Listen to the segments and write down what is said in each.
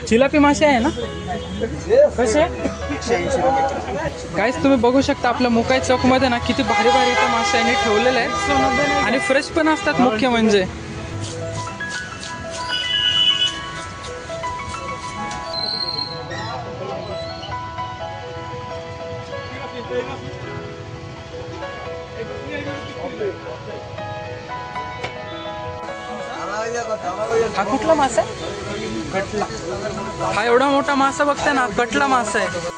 चिलापी मासे आहे ना, कसे गाईस तुम्ही बघू शकता आपल्या मुकाई चौक मध्ये ना किती भारी भारी इथे मासे यांनी ठेवलेले आहेत आणि फ्रेश पण असतात मुख्य म्हणजे. हा कुठला मासा आहे? कटला. हा एवढा मोठा मासा बघताय ना, कटला मासा आहे.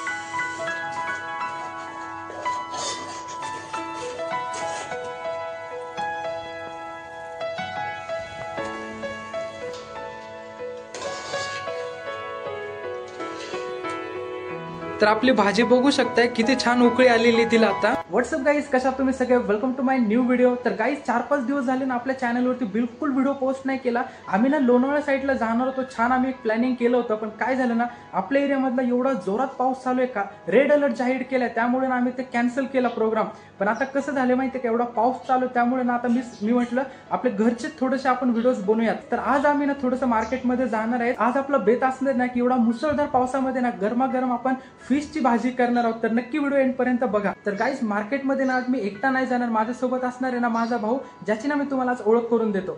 तर आपली भाजी बघू शकताय किती छान उकळी आलेली तिला आता. व्हॉट्सअप गाईज, कशा तुम्ही सगळे, welcome to my new video. तर गाईज 4-5 दिवस झाले ना आपल्या चॅनलवरती बिलकुल व्हिडिओ पोस्ट नाही केला. आम्ही ना लोणावळा साईडला जाणार होतो, छान आम्ही एक प्लॅनिंग केलं होतं, पण काय झालं ना आपल्या एरियामधला एवढा जोरात पाऊस चालू आहे का, रेड अलर्ट जाहीर केलाय, त्यामुळे ना आम्ही ते कॅन्सल केला प्रोग्राम. पण आता कसं झालं माहिती का, एवढा पाऊस चालू आहे त्यामुळे ना आता मी म्हटलं आपले घरचे थोडेसे आपण व्हिडिओज बनवूयात. तर आज आम्ही ना थोडंसं मार्केटमध्ये जाणार आहे. आज आपला बेत असणार ना की एवढा मुसळधार पावसामध्ये ना गरमागरम आपण फिशची भाजी करणार आहोत. तर नक्की व्हिडिओ एंड पर्यंत बघा. तर गाईज मार्केटमध्ये ना आज मी एकटा नाही जाणार, माझ्यासोबत असणार आहे ना माझा भाऊ, ज्याची ना मी तुम्हाला आज ओळख करून देतो.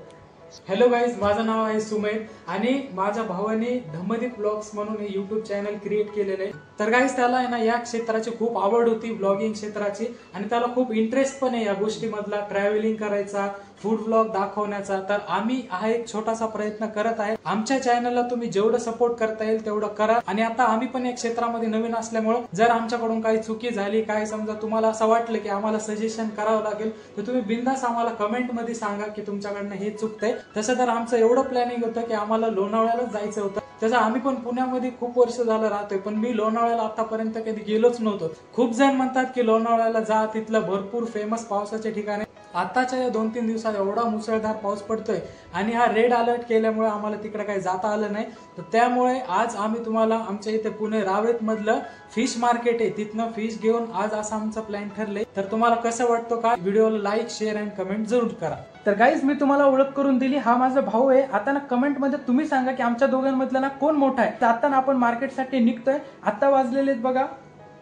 हॅलो गाईज, माझं नाव आहे सुमेर आणि माझ्या भावाने धम्मदीप ब्लॉग्स म्हणून हे युट्यूब चॅनल क्रिएट केलेलं आहे. तर गाईज त्याला आहे ना या क्षेत्राची खूप आवड होती, ब्लॉगिंग क्षेत्राची, आणि त्याला खूप इंटरेस्ट पण आहे या गोष्टीमधला, ट्रॅव्हलिंग करायचा, फूड ब्लॉग दाखवण्याचा. तर आम्ही हा एक छोटासा प्रयत्न करत आहे. आमच्या चॅनलला तुम्ही जेवढं सपोर्ट करता येईल तेवढं करा. आणि आता आम्ही पण या क्षेत्रामध्ये नवीन असल्यामुळे जर आमच्याकडून काही चुकी झाली, काय समजा तुम्हाला असं वाटलं की आम्हाला सजेशन करावं लागेल, तर तुम्ही बिंदास आम्हाला कमेंट मध्ये सांगा की तुमच्याकडनं हे चुकतंय. तसं तर आमचं एवढं प्लॅनिंग होतं की आम्हाला लोणावळ्यालाच जायचं होतं. तसं आम्ही पण पुण्यामध्ये खूप वर्ष झालं राहतोय, पण मी लोणावळ्याला आतापर्यंत कधी गेलोच नव्हतो. खूप जण म्हणतात की लोणावळ्याला जा, तिथलं भरपूर फेमस पावसाचे ठिकाण. आताच्या या 2-3 दिवसात एवढा मुसळधार पाऊस पडतोय आणि हा रेड अलर्ट केल्यामुळे आम्हाला तिकडे काही जाता आलं नाही. तर त्यामुळे आज आम्ही तुम्हाला आमच्या इथे पुणे रावेत मधलं फिश मार्केट आहे, तिथनं फिश घेऊन आज असं आमचा प्लॅन ठरलंय. तर तुम्हाला कसं वाटतं का, व्हिडिओला लाईक, शेअर अँड कमेंट जरूर करा. तर गाईज मी तुम्हाला ओळख करून दिली, हा माझा भाऊ आहे. आता ना कमेंट मध्ये तुम्ही सांगा की आमच्या दोघांमधलं ना कोण मोठा आहे. तर आता ना आपण मार्केटसाठी निघतोय. आता वाजलेले बघा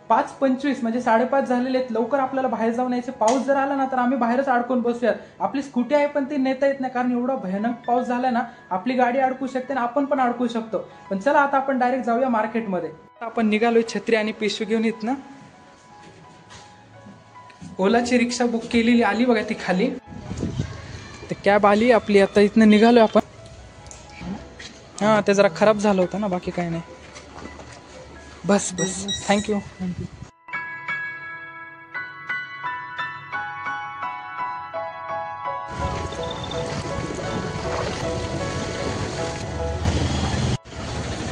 5:25, म्हणजे 5:30 झालेले आहेत. लवकर आपल्याला बाहेर जाऊन यायचे. पाऊस जर आला ना तर आम्ही बाहेरच अडकून बसूयात. आपली स्कूटी आहे पण ती नेता येत नाही, कारण एवढा भयानक पाऊस झाला ना आपली गाडी अडकू शकते आणि आपण पण अडकू शकतो. पण चला आता आपण डायरेक्ट जाऊया मार्केटमध्ये. आपण निघालोय छत्री आणि पिशवी घेऊन. इथनं ओलाची रिक्षा बुक केलेली आली बघा ती खाली, ते कॅब आली आपली. आता इथनं निघालोय आपण. हा ते जरा खराब झालं होतं ना, बाकी काही नाही. बस थँक्यू.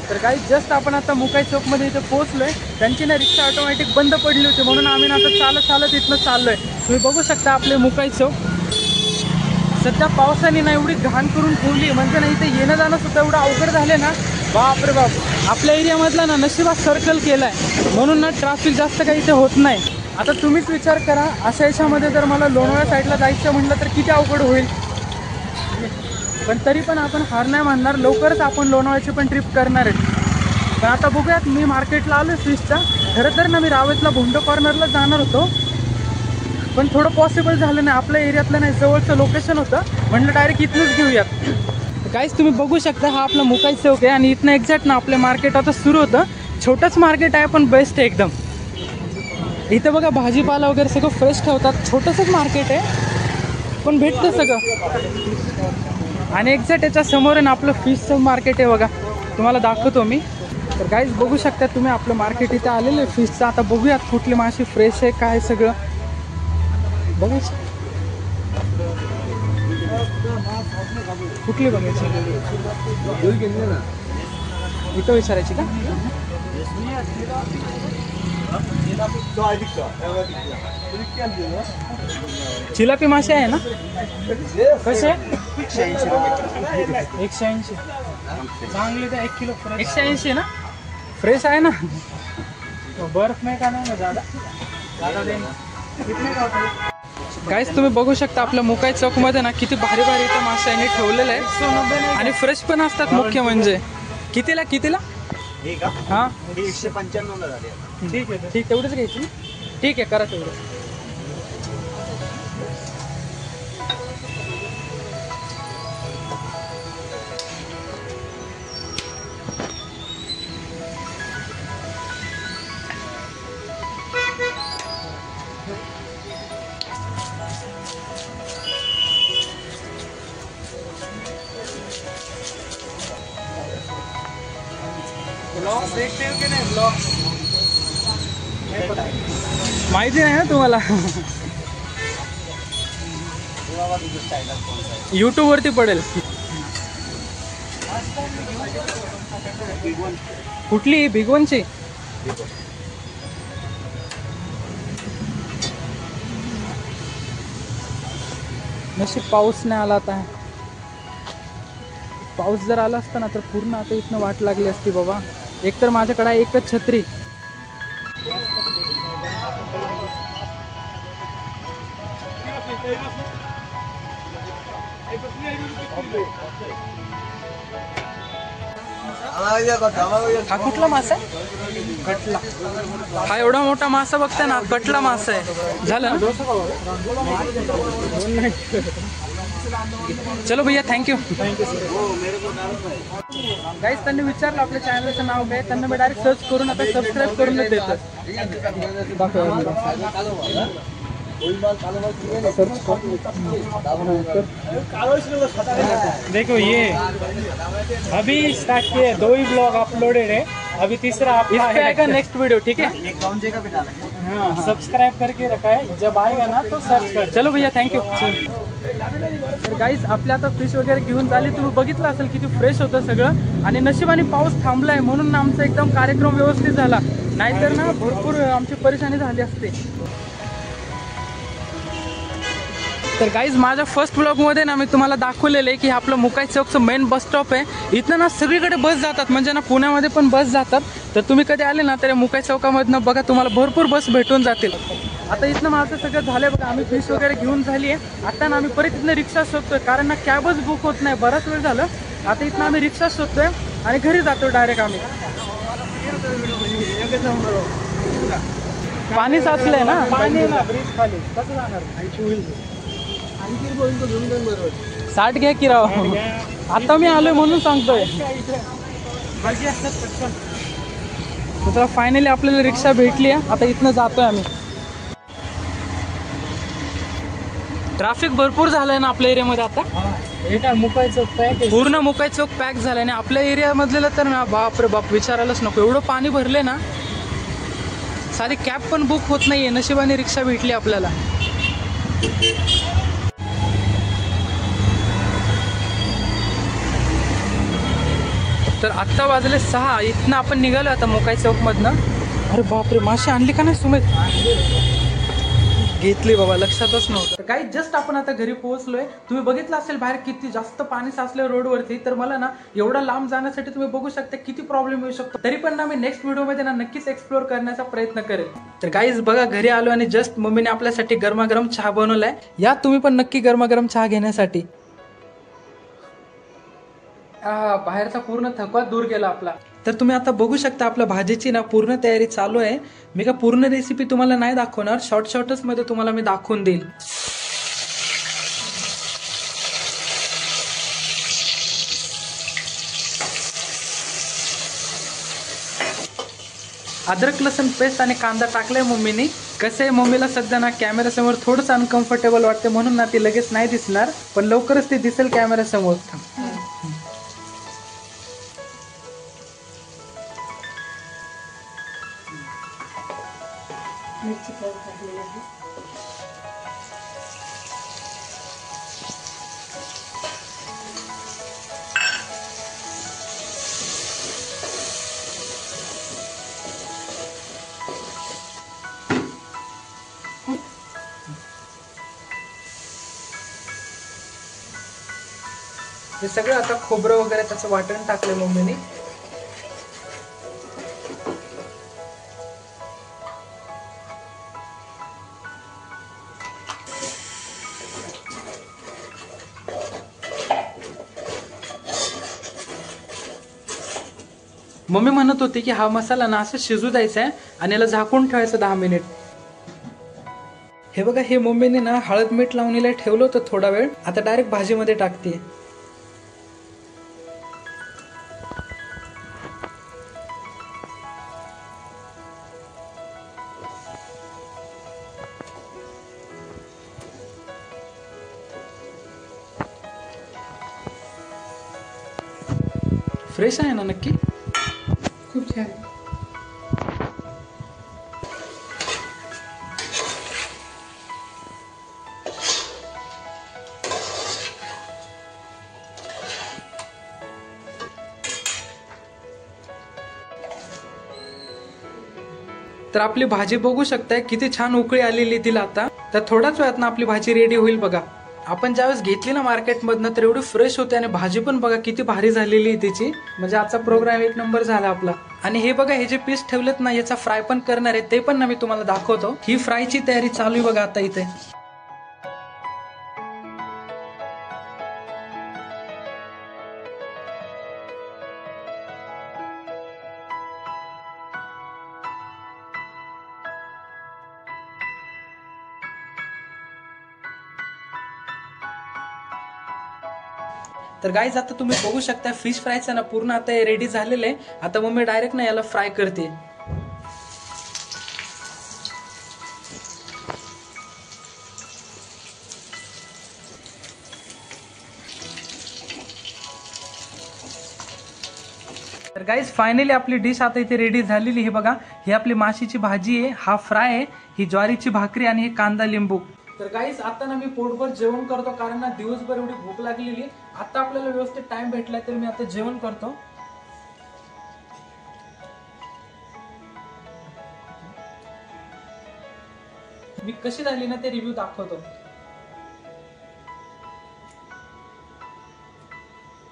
तर काही जस्ट आपण आता मुकाई चौक मध्ये इथे पोहोचलोय. त्यांची ना रिक्षा ऑटोमॅटिक बंद पडली होती, म्हणून आम्ही ना आता चालत इथनं चाललोय. तुम्ही बघू शकता आपले मुकाई चौक. सध्या पावसाने ना एवढी घाण करून ठेवली, म्हणजे ना इथे येणं जाणं सुद्धा एवढं अवघड झाले ना, बाप रे बाप. आपल्या एरियामधला ना नशिबात सर्कल केलाय, म्हणून ना ट्रॅफिक जास्त काही इथे होत नाही. आता तुम्हीच विचार करा, अशा याच्यामध्ये जर मला लोणावळा साईडला जायचं म्हटलं तर किती अवघड होईल. पण तरी पण आपण हार नाही मानणार, लवकरच आपण लोणावळ्याची पण ट्रिप करणार आहेत. पण आता बघूयात. मी मार्केटला आलोय फिशच्या. खरं तर ना मी रावेतला भोंडो कॉर्नरला जाणार होतो, पण थोडं पॉसिबल झालं नाही. आपल्या एरियातलं नाही, जवळचं लोकेशन होतं, म्हटलं डायरेक्ट इथनंच घेऊयात. काहीच तुम्ही बघू शकता, हा आपला मुकाई चौक आहे आणि इथनं एक्झॅक्ट ना आपलं मार्केट आता सुरू होतं. छोटंच मार्केट आहे पण बेस्ट आहे एकदम. इथं बघा भाजीपाला वगैरे सगळं फ्रेश ठेवतात. छोटंसंच मार्केट आहे पण भेटतं सगळं. आणि एक्झॅक्ट याच्या समोर आहे ना आपलं फिशचं मार्केट आहे बघा, तुम्हाला दाखवतो मी. तर काहीच बघू शकता तुम्ही, आपलं मार्केट इथे आलेलं आहे फिशचं. आता बघूयात कुठली माशी फ्रेश आहे काय सगळं बघायचं. कुठली बघायची, इथं विचारायची का? चिलापी मासे आहे ना, कसे? 180. चांगले तर 1 किलो. 180 ना, फ्रेश आहे ना. बर्फ में का नाही ना ज्यादा देना. गाईस तुम्ही बघू शकता आपल्या मुकाई चौक मध्ये ना किती भारी भारी इथे मासे यांनी ठेवलेले आहे आणि फ्रेश पण असतात मुख्य म्हणजे. कितीला हा 195 ला झाली. ठीक आहे, ठीक तेवढंच घ्यायची. ठीक आहे, करा तेवढं. ब्लॉग देखते हो की नाही? ब्लॉग माहिती नाही ना तुम्हाला? यूट्यूब वरती पडेल. कुठली? भिगवणची? नशीब पाऊस नाही आला आता. पाऊस जर आला असता ना तर पूर्ण आता इथनं वाट लागली असती बाबा. एकतर माझ्याकडे आहे एकच छत्री. हा कुठला मासा आहे? कटला. हा एवढा मोठा मासा बघताय ना, कटला मासा आहे. झालं ना? चलो भैया, थँक्यू. गाईज त्यांनी विचारलं आपल्या चॅनलचं नाव काय, त्यांना मी डायरेक्ट सर्च करून आता सबस्क्राईब करूनच देतो. देखो ये अभी स्टार्ट किए, 2 ही ब्लॉग अपलोडेड है, अभी तीसरा आपका आएगा नेक्स्ट वीडियो. ठीक है, हाँ, सब्सक्राइब करके रखा है, जब आएगा ना तो सर्च कर. चलो भैया, थँक्यू. तर गाईज आपल्या आता फिश वगैरे घेऊन झाली. तुम्ही बघितलं असेल किती फ्रेश होतं सगळं. आणि नशिबाने पाऊस थांबलाय म्हणून आमचा एकदम कार्यक्रम व्यवस्थित झाला, नाहीतर ना भरपूर आमची परेशानी झाली असते. तर गाईज माझ्या फर्स्ट ब्लॉगमध्ये ना मी तुम्हाला दाखवलेलं आहे की आपलं मुकाई चौकचं मेन बस स्टॉप आहे. इथनं ना सगळीकडे बस जातात, म्हणजे ना पुण्यामध्ये पण बस जातात. तर तुम्ही कधी आले ना तर मुकाई चौकामधनं बघा, तुम्हाला भरपूर बस भेटून जातील. आता इथनं माझं सगळं झालं बघा. आम्ही फिश वगैरे घेऊन झाली आहे. आता ना आम्ही परत इथनं रिक्षा शोधतोय, कारण ना कॅबच बुक होत नाही, बराच वेळ झालं. आता इथनं आम्ही रिक्षा शोधतोय आणि घरी जातो डायरेक्ट आम्ही. पाणी साचलंय ना, पाणी ना ब्रिज खाली कसं जाणार? 60 घ्या की राव. आता मी आलोय म्हणून सांगतोय. तर फायनली आपल्याला रिक्षा भेटली आहे. आता इथनं जातोय आम्ही. ट्रॅफिक भरपूर झालंय ना आपल्या एरियामध्ये आता. मुकाई चौक पॅक, पूर्ण मुकाई चौक पॅक झालाय. आणि आपल्या एरियामधलं तर ना बाप रे बाप, विचारायलाच नको, एवढं पाणी भरले ना. साधी कॅब पण बुक होत नाहीये. नशिबाने रिक्षा भेटली आपल्याला. तर आत्ता वाजले 6. इथनं आपण निघालो आता मुकाई चौकमधनं. अरे बापरे, मासे आणली का नाही सुमित? घेतली बाबा, लक्षातच नव्हतं. तर काही जस्ट आपण आता घरी पोहोचलोय. तुम्ही बघितलं असेल बाहेर किती जास्त पाणी साचलंय रोडवरती. तर मला ना एवढा लांब जाण्यासाठी तुम्ही बघू शकता किती प्रॉब्लेम येऊ शकतो. तरी पण ना मी नेक्स्ट व्हिडिओमध्ये ना नक्कीच एक्सप्लोर करण्याचा प्रयत्न करेल. तर गाईज बघा, घरी आलो आणि जस्ट मम्मीने आपल्यासाठी गरमागरम चहा बनवलाय. या तुम्ही पण नक्की गरमागरम चहा घेण्यासाठी. बाहेरचा पूर्ण थकवा दूर गेला आपला. तर तुम्ही आता बघू शकता आपल्या भाजीची ना पूर्ण तयारी चालू आहे. मी का पूर्ण रेसिपी तुम्हाला नाही दाखवणार, शॉर्टच मध्ये तुम्हाला मी दाखवून देईल. अद्रक लसूण पेस्ट आणि कांदा टाकलाय मम्मीने. कसं आहे, मम्मीला सध्या ना कॅमेऱ्यासमोर थोडंसं अनकम्फर्टेबल वाटते, म्हणून ना ती लगेच नाही दिसणार, पण लवकरच ती दिसेल कॅमेऱ्यासमोर. मिरची पावडर टाकलेली आहे. हे सगळं आता खोबरं वगैरे त्याचं वाटण टाकलं मम्मीने. मम्मी म्हणत होती की हा मसाला ना असं शिजू द्यायचा आहे आणि याला झाकून ठेवायचं 10 मिनिट. हे बघा, हे मम्मीने ना हळद मीठ लावणीला ठेवलं होतं थोडा वेळ. आता डायरेक्ट भाजीमध्ये टाकते. फ्रेश आहे ना नक्की? खूप छान. तर आपली भाजी बघू शकताय किती छान उकळी आलेली तिला आता. तर थोड्याच वेळात ना आपली भाजी रेडी होईल बघा. आपण ज्यावेळेस घेतली ना मार्केटमधनं तर एवढी फ्रेश होते आणि भाजी पण बघा किती भारी झालेली आहे तिची. म्हणजे आजचा प्रोग्राम एक नंबर झाला आपला. आणि हे बघा, हे जे पीस ठेवलेत ना याचा फ्राय पण करणार आहे, ते पण ना मी तुम्हाला दाखवतो. ही फ्रायची तयारी चालू आहे बघा आता इथे. तर गाईज आता तुम्ही बघू शकता फिश फ्रायचं ना पूर्ण आता रेडी झालेलं आहे. आता मम्मी डायरेक्ट ना याला फ्राय करते. तर गाईज फायनली आपली डिश आता इथे रेडी झालेली. हे बघा, ही आपली माशीची भाजी आहे, हा फ्राय आहे, ही ज्वारीची भाकरी आणि हे कांदा लिंबू. तर गाईज आता ना मी पोटभर जेवण करतो, कारण ना दिवसभर एवढी भूक लागलेली. आता आपल्याला व्यवस्थित टाइम भेटलाय तर मी आता जेवण करतो. मी कशी झाली ना ते रिव्ह्यू दाखवतो.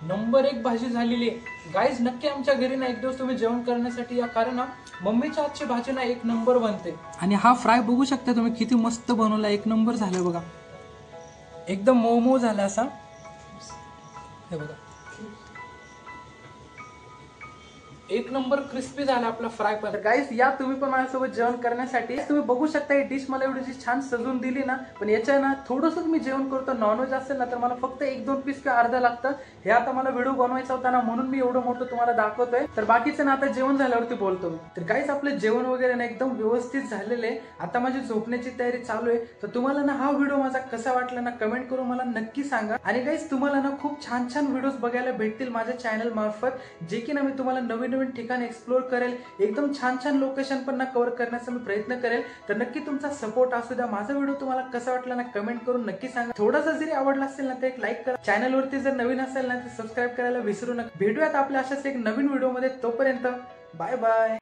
नंबर 1 भाजी झालेली आहे गाईज. नक्की आमच्या घरी ना एक दिवस तुम्ही जेवण करण्यासाठी या, कारण ना मम्मीच्या हातची भाजी ना एक नंबर बनते. आणि हा फ्राय बघू शकता तुम्ही किती मस्त बनवला, एक नंबर झालाय बघा. एकदम मऊ मऊ झाला असा. हे बघा, एक नंबर क्रिस्पी झाला आपला फ्राय पण. गाईस या तुम्ही पण माझ्यासोबत जेवण करण्यासाठी. तुम्ही बघू शकता ही डिश मला एवढी छान सजून दिली ना, पण याच्या ना थोडंसं मी जेवण करतो. नॉनव्हेज असेल ना तर मला फक्त 1-2 पीस किंवा अर्धा लागतं. हे आता मला व्हिडिओ बनवायचा होता ना, म्हणून मी एवढं मोठं तुम्हाला दाखवतोय. तर बाकीचं ना आता जेवण झाल्यावरती बोलतो मी. तर गाईस आपलं जेवण वगैरे ना एकदम व्यवस्थित झालेलं आहे. आता माझी झोपण्याची तयारी चालू आहे. तर तुम्हाला ना हा व्हिडिओ माझा कसा वाटला ना कमेंट करून मला नक्की सांगा. आणि गाईस तुम्हाला ना खूप छान छान व्हिडिओज बघायला भेटतील माझ्या चॅनल मार्फत, जे की ना मी तुम्हाला नवीन नवीन ठिकाण एक्सप्लोर करेल. एकदम छान छान लोकेशन पण ना कव्हर करण्याचा मी प्रयत्न करेल. तर नक्की तुमचा सपोर्ट असू द्या. माझा व्हिडिओ तुम्हाला कसा वाटला ना कमेंट करून नक्की सांगा. थोडासा जरी आवडला असेल ना तर एक लाईक करा. चॅनल वरती जर नवीन असेल ना तर सबस्क्राईब करायला विसरू नका. भेटूयात आपल्या अशाच एक नवीन व्हिडिओ मध्ये. तोपर्यंत बाय बाय.